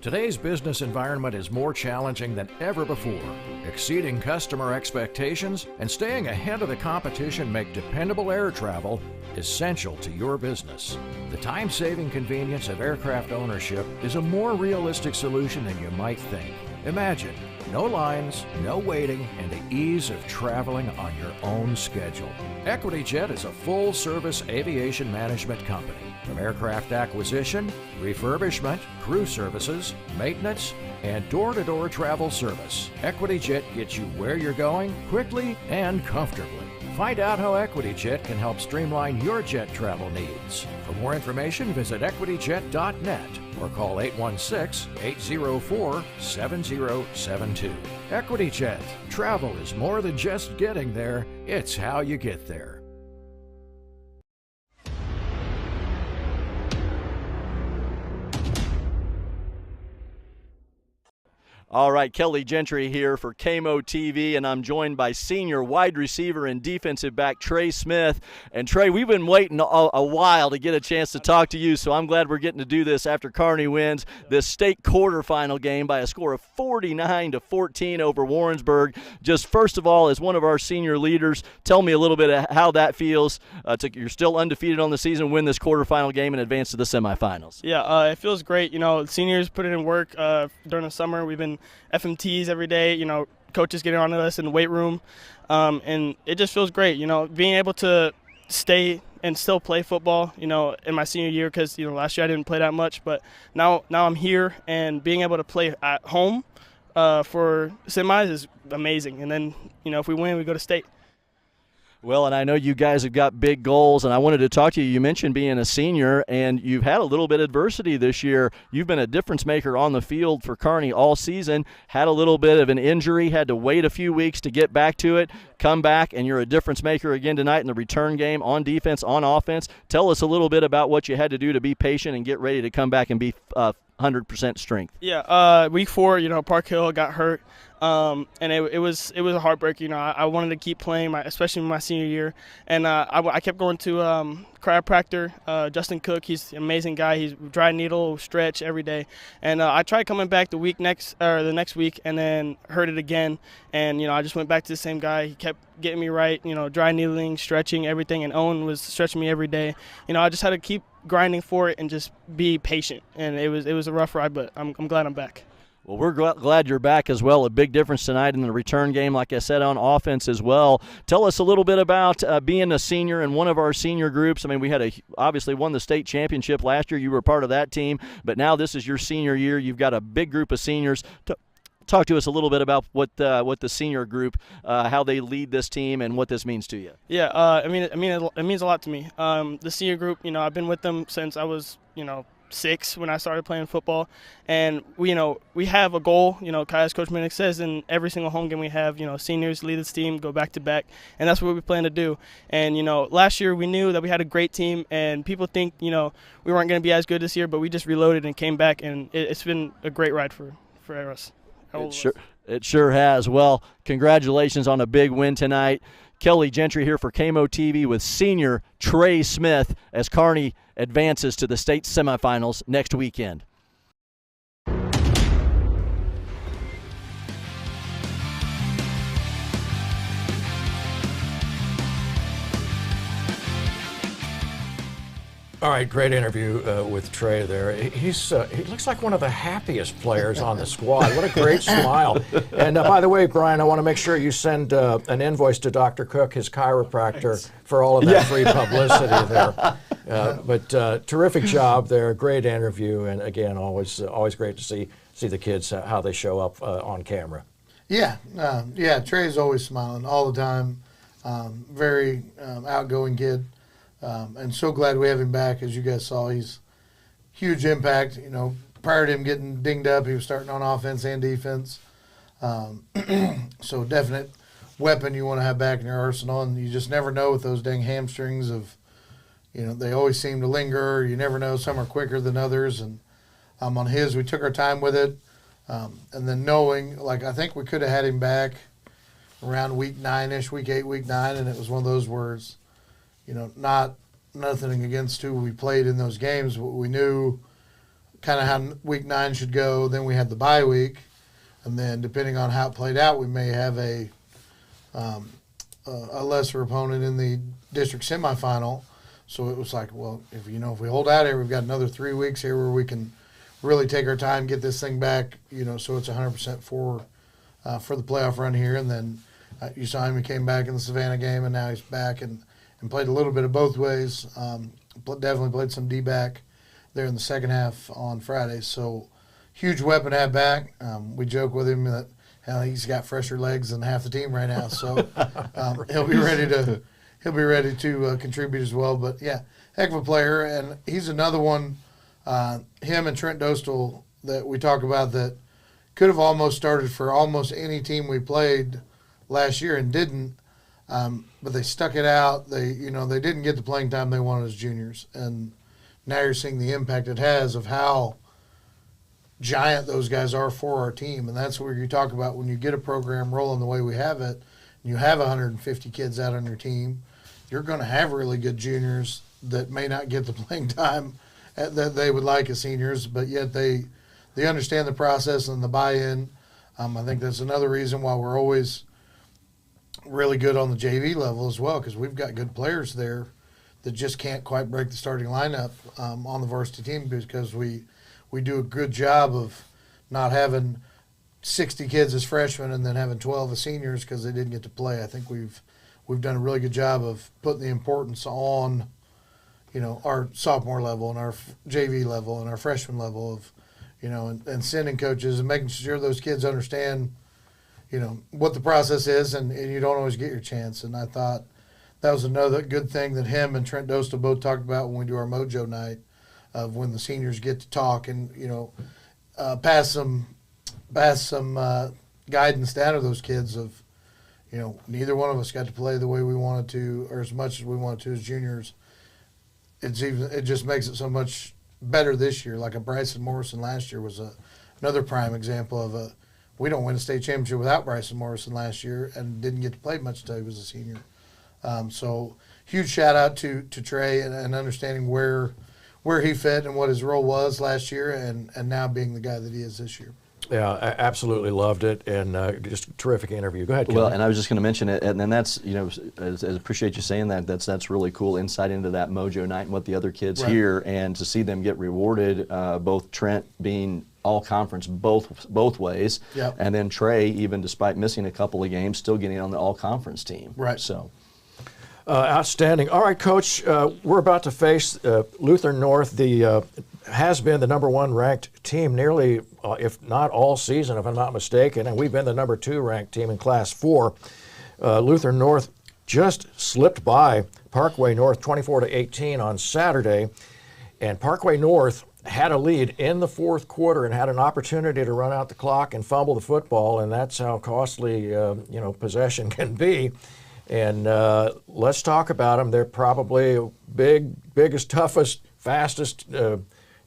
Today's business environment is more challenging than ever before. Exceeding customer expectations and staying ahead of the competition make dependable air travel essential to your business. The time-saving convenience of aircraft ownership is a more realistic solution than you might think. Imagine no lines, no waiting, and the ease of traveling on your own schedule. EquityJet is a full-service aviation management company. From aircraft acquisition, refurbishment, crew services, maintenance, and door-to-door travel service, EquityJet gets you where you're going quickly and comfortably. Find out how EquityJet can help streamline your jet travel needs. For more information, visit equityjet.net or call 816-804-7072. EquityJet. Travel is more than just getting there, it's how you get there. All right, Kelly Gentry here for KMO-TV, and I'm joined by senior wide receiver and defensive back Trey Smith. And Trey, we've been waiting a while to get a chance to talk to you, so I'm glad we're getting to do this after Kearney wins this state quarterfinal game by a score of 49-14 over Warrensburg. Just first of all, as one of our senior leaders, tell me a little bit of how that feels. You're still undefeated on the season, win this quarterfinal game, and advance to the semifinals. Yeah, it feels great. You know, seniors put it in work during the summer. We've been FMTs every day, you know, coaches getting on us in the weight room, and it just feels great, you know, being able to stay and still play football, you know, in my senior year, because, you know, last year I didn't play that much, but now I'm here, and being able to play at home for semis is amazing. And then, you know, if we win, we go to state. Well, and I know you guys have got big goals, and I wanted to talk to you. You mentioned being a senior, and you've had a little bit of adversity this year. You've been a difference maker on the field for Kearney all season, had a little bit of an injury, had to wait a few weeks to get back to it, come back, and you're a difference maker again tonight in the return game on defense, on offense. Tell us a little bit about what you had to do to be patient and get ready to come back and be 100% strength. Yeah, week 4, you know, Park Hill got hurt. And it was a heartbreak. You know, I wanted to keep playing, especially in my senior year, and I kept going to chiropractor, Justin Cook. He's an amazing guy. He's dry needle, stretch every day, and I tried coming back the next week, and then hurt it again. And you know, I just went back to the same guy. He kept getting me right. You know, dry needling, stretching, everything. And Owen was stretching me every day. You know, I just had to keep grinding for it and just be patient. And it was a rough ride, but I'm glad I'm back. Well, we're glad you're back as well. A big difference tonight in the return game, like I said, on offense as well. Tell us a little bit about being a senior in one of our senior groups. I mean, we had obviously won the state championship last year. You were part of that team, but now this is your senior year. You've got a big group of seniors. Talk to us a little bit about what the senior group, how they lead this team, and what this means to you. Yeah, I mean, it means a lot to me. The senior group, you know, I've been with them since I was, you know, 6 when I started playing football, and we have a goal, you know, as Coach Minnick says, in every single home game we have, you know, seniors lead this team, go back to back, and that's what we plan to do. And you know, last year we knew that we had a great team, and people think, you know, we weren't going to be as good this year, but we just reloaded and came back, and it's been a great ride for us. It sure has. Well, congratulations on a big win tonight. Kelly Gentry here for KMO-TV with senior Trey Smith as Kearney advances to the state semifinals next weekend. All right, great interview with Trey there. He looks like one of the happiest players on the squad. What a great smile. And by the way, Brian, I want to make sure you send an invoice to Dr. Cook, his chiropractor, for all of that free publicity there. But terrific job there, great interview, and again, always great to see the kids, how they show up on camera. Yeah, Trey's always smiling all the time. Very outgoing kid, and so glad we have him back. As you guys saw, he's huge impact. Prior to him getting dinged up, he was starting on offense and defense. So definite weapon you want to have back in your arsenal, and you just never know with those dang hamstrings of, they always seem to linger. You never know. Some are quicker than others, and on his, we took our time with it. And then knowing, I think we could have had him back around week 9-ish, week 8, week 9, and it was one of those words, nothing against who we played in those games, but we knew kind of how week 9 should go. Then we had the bye week, and then depending on how it played out, we may have a lesser opponent in the district semifinal. So it was like, well, if we hold out here, we've got another 3 weeks here where we can really take our time, get this thing back, so it's 100% for the playoff run here. And then you saw him, he came back in the Savannah game, and now he's back and played a little bit of both ways. Definitely played some D-back there in the second half on Friday. So huge weapon to have back. We joke with him that he's got fresher legs than half the team right now. So he'll be ready to contribute as well. But, yeah, heck of a player. And he's another one, him and Trent Dostal, that we talk about that could have almost started for almost any team we played last year and didn't, but they stuck it out. They didn't get the playing time they wanted as juniors, and now you're seeing the impact it has of how giant those guys are for our team. And that's where you talk about when you get a program rolling the way we have it, and you have 150 kids out on your team, you're going to have really good juniors that may not get the playing time that they would like as seniors, but yet they understand the process and the buy-in. I think that's another reason why we're always really good on the JV level as well, because we've got good players there that just can't quite break the starting lineup on the varsity team, because we do a good job of not having 60 kids as freshmen and then having 12 as seniors because they didn't get to play. I think we've done a really good job of putting the importance on our sophomore level and our JV level and our freshman level of, and sending coaches and making sure those kids understand, what the process is, and you don't always get your chance. And I thought that was another good thing that him and Trent Dostal both talked about when we do our Mojo night, of when the seniors get to talk and, pass some guidance down to those kids of, neither one of us got to play the way we wanted to or as much as we wanted to as juniors. It just makes it so much better this year. Like a Bryson Morrison last year was another prime example of we don't win a state championship without Bryson Morrison last year and didn't get to play much until he was a senior. So huge shout out to Trey and understanding where he fit and what his role was last year and now being the guy that he is this year. Yeah, I absolutely loved it, and just a terrific interview. Go ahead, Kelly. Well, and I was just going to mention it, and then that's, I appreciate you saying that. That's really cool insight into that Mojo night and what the other kids hear, and to see them get rewarded, both Trent being all-conference both ways, and then Trey, even despite missing a couple of games, still getting on the all-conference team. Right. So. Outstanding. All right, Coach, we're about to face Lutheran North, has been the number 1 ranked team nearly, if not all season, if I'm not mistaken, and we've been the number 2 ranked team in Class 4. Lutheran North just slipped by Parkway North 24-18 on Saturday, and Parkway North had a lead in the fourth quarter and had an opportunity to run out the clock and fumble the football, and that's how costly possession can be. And let's talk about them. They're probably biggest, toughest, fastest,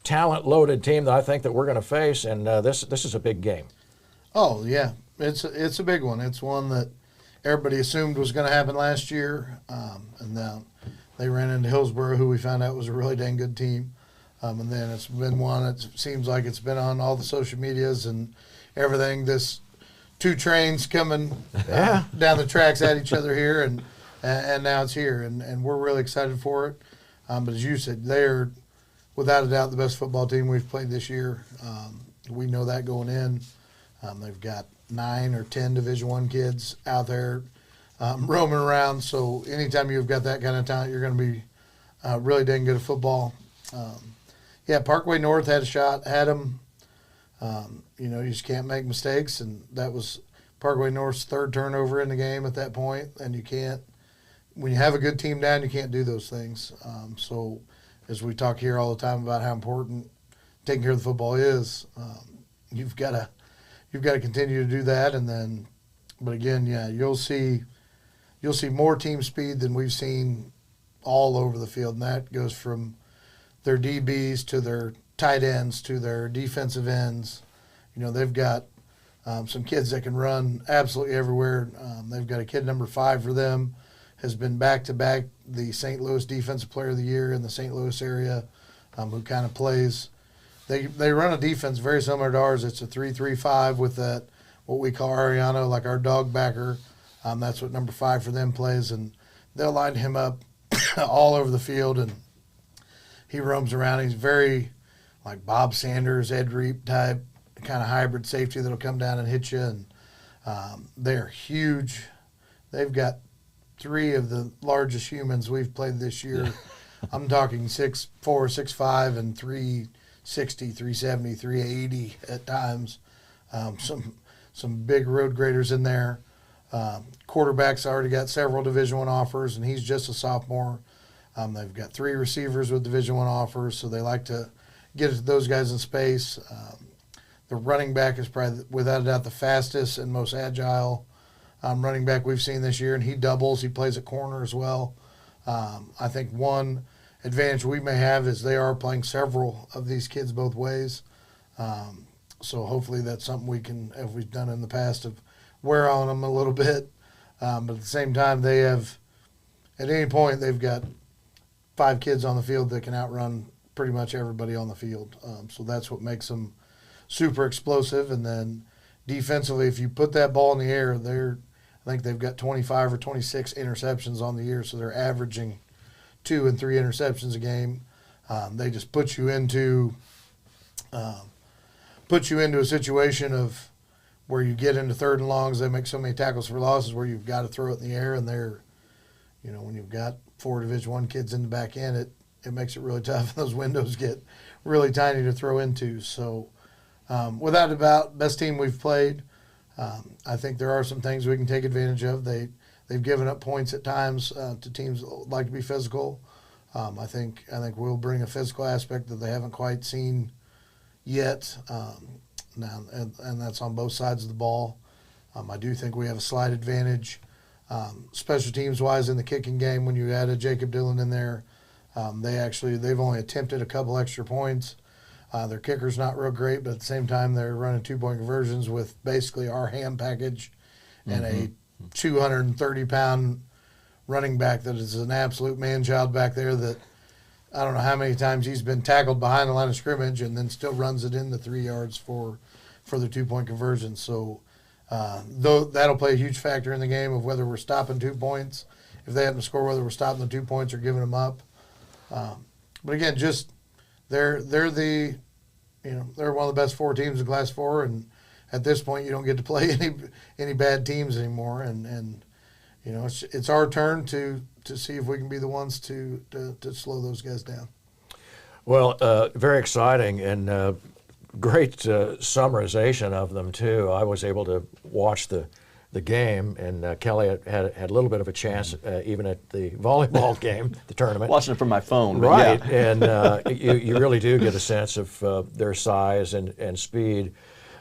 talent-loaded team that I think that we're going to face, and this is a big game. Oh yeah, it's a big one. It's one that everybody assumed was going to happen last year, and then they ran into Hillsborough, who we found out was a really dang good team. And then it's been one. It seems like it's been on all the social medias and everything. This 2 trains coming down the tracks at each other here, and now it's here, and we're really excited for it. But as you said, they're without a doubt the best football team we've played this year. We know that going in. They've got 9 or 10 Division I kids out there roaming around. So anytime you've got that kind of talent, you're going to be really dang good at football. Parkway North had a shot, had them. You just can't make mistakes, and that was Parkway North's third turnover in the game at that point, and you can't. When you have a good team down, you can't do those things. So, as we talk here all the time about how important taking care of the football is, you've got to continue to do that, and then. But again, yeah, you'll see more team speed than we've seen all over the field, and that goes from their DBs to their tight ends to their defensive ends. You know, they've got some kids that can run absolutely everywhere. They've got a kid number 5 for them, has been back-to-back the St. Louis Defensive Player of the Year in the St. Louis area, who kind of plays. They run a defense very similar to ours. It's a 3-3-5 with that, what we call Ariano, like our dog backer. That's what number 5 for them plays, and they'll line him up all over the field, and he roams around. He's very like Bob Sanders, Ed Reap type, kind of hybrid safety that'll come down and hit you, and they're huge. They've got 3 of the largest humans we've played this year. I'm talking 6'4", 6'5", and 360, 370, 380 at times. Some big road graders in there. Quarterback's already got several Division I offers, and he's just a sophomore. They've got 3 receivers with Division I offers, so they like to get those guys in space. The running back is probably, without a doubt, the fastest and most agile running back we've seen this year, and he doubles. He plays at corner as well. I think one advantage we may have is they are playing several of these kids both ways. So hopefully that's something we can, as we've done in the past, of wear on them a little bit. But at the same time, they have, at any point, they've got 5 kids on the field that can outrun pretty much everybody on the field. So that's what makes them super explosive. And then defensively, if you put that ball in the air, I think they've got 25 or 26 interceptions on the year, so they're averaging 2 and 3 interceptions a game. They just put you into a situation of where you get into 3rd and longs. They make so many tackles for losses where you've got to throw it in the air, and they're, you know, when you've got 4 Division I kids in the back end, it makes it really tough. Those windows get really tiny to throw into. So, without a doubt, best team we've played. I think there are some things we can take advantage of. They've given up points at times to teams that like to be physical. I think we'll bring a physical aspect that they haven't quite seen yet. Now, and that's on both sides of the ball. I do think we have a slight advantage. Special teams wise in the kicking game, when you added Jacob Dillon in there, they've only attempted a couple extra points. Their kicker's not real great, but at the same time they're running 2-point conversions with basically our ham package and a 230-pound running back that is an absolute man-child back there that I don't know how many times he's been tackled behind the line of scrimmage and then still runs it in the 3 yards for the 2-point conversion. So though that'll play a huge factor in the game of whether we're stopping 2 points, if they happen to score, whether we're stopping the 2 points or giving them up. But again, just they're one of the best 4 teams in Class 4, and at this point you don't get to play any bad teams anymore. And you know, it's our turn to see if we can be the ones to slow those guys down. Well, very exciting and great summarization of them too. I was able to watch the game, and Kelly had a little bit of a chance even at the volleyball game, the tournament. Watching it from my phone. Right, yeah. And you really do get a sense of their size and speed.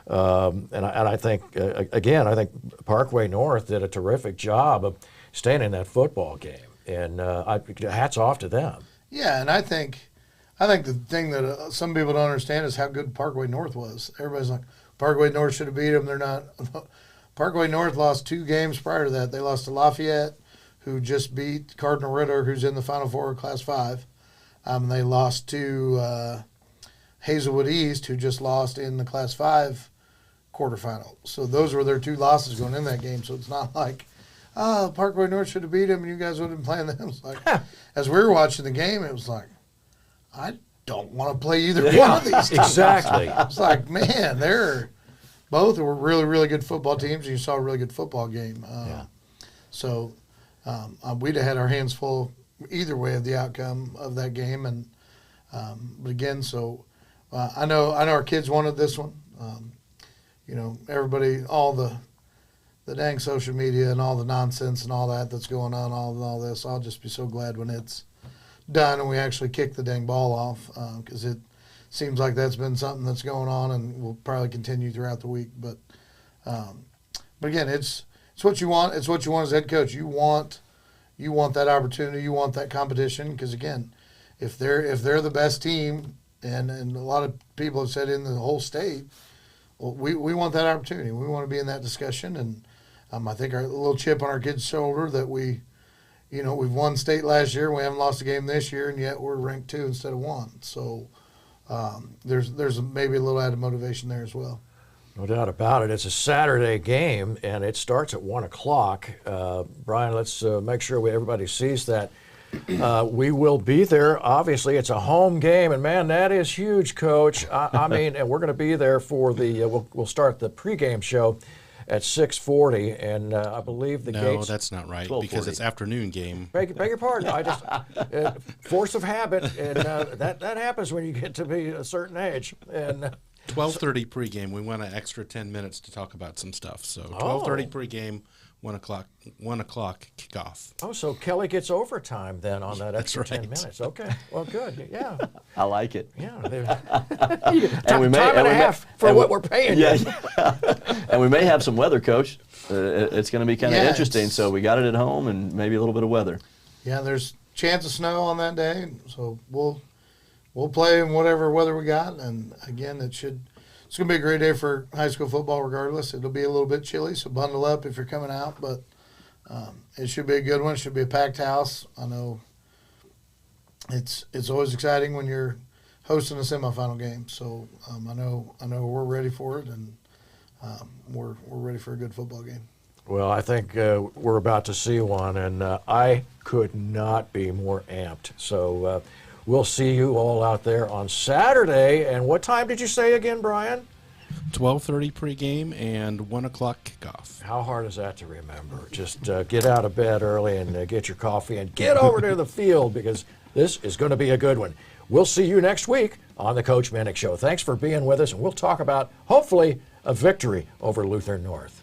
And I think, again, I think Parkway North did a terrific job of staying in that football game, and hats off to them. Yeah, and I think the thing that some people don't understand is how good Parkway North was. Everybody's like, Parkway North should have beat them. They're not. Parkway North lost 2 games prior to that. They lost to Lafayette, who just beat Cardinal Ritter, who's in the Final Four of Class 5. They lost to Hazelwood East, who just lost in the Class 5 quarterfinal. So those were their 2 losses going in that game. So it's not like, Parkway North should have beat them and you guys would have been playing them. It's like, as we were watching the game, it was like, I don't want to play either one of these teams. Exactly. It's like, man, both were really, really good football teams, and you saw a really good football game. So we'd have had our hands full either way of the outcome of that game. And but again, so I know our kids wanted this one. You know, everybody, all the the dang social media and all the nonsense and all that's going on, all this. I'll just be so glad when it's done and we actually kick the dang ball off, because it seems like that's been something that's going on and will probably continue throughout the week. But again, it's what you want. It's what you want as head coach. You want that opportunity. You want that competition, because again, if they're the best team, and a lot of people have said in the whole state, well, we want that opportunity. We want to be in that discussion, and I think our little chip on our kids' shoulder that we've won state last year. We haven't lost a game this year, and yet we're ranked 2 instead of 1. So there's maybe a little added motivation there as well. No doubt about it. It's a Saturday game, and it starts at 1 o'clock. Brian, let's make sure everybody sees that. We will be there. Obviously, it's a home game, and man, that is huge, Coach. I mean, and we're going to be there for the. We'll start the pregame show at 6:40, and I believe the gates. No, that's not right, because it's afternoon game. Beg your pardon. I just force of habit, and that happens when you get to be a certain age. And 12:30 pregame. We want an extra 10 minutes to talk about some stuff. So 12:30 pregame. 1 o'clock kickoff. Oh, so Kelly gets overtime then on that extra That's right. 10 minutes. Okay, well, good. Yeah. I like it. Yeah. And we may, time and a half for what we're paying. Yeah. And we may have some weather, Coach. It's going to be kind of interesting. So we got it at home and maybe a little bit of weather. Yeah, there's chance of snow on that day. So we'll play in whatever weather we got. And again, it's going to be a great day for high school football regardless. It'll be a little bit chilly, so bundle up if you're coming out. But it should be a good one. It should be a packed house. I know it's always exciting when you're hosting a semifinal game. So I know we're ready for it, and we're ready for a good football game. Well, I think we're about to see one, and I could not be more amped. So we'll see you all out there on Saturday. And what time did you say again, Brian? 12:30 pregame and 1 o'clock kickoff. How hard is that to remember? Just get out of bed early and get your coffee and get over to the field, because this is going to be a good one. We'll see you next week on the Coach Minnick Show. Thanks for being with us, and we'll talk about, hopefully, a victory over Lutheran North.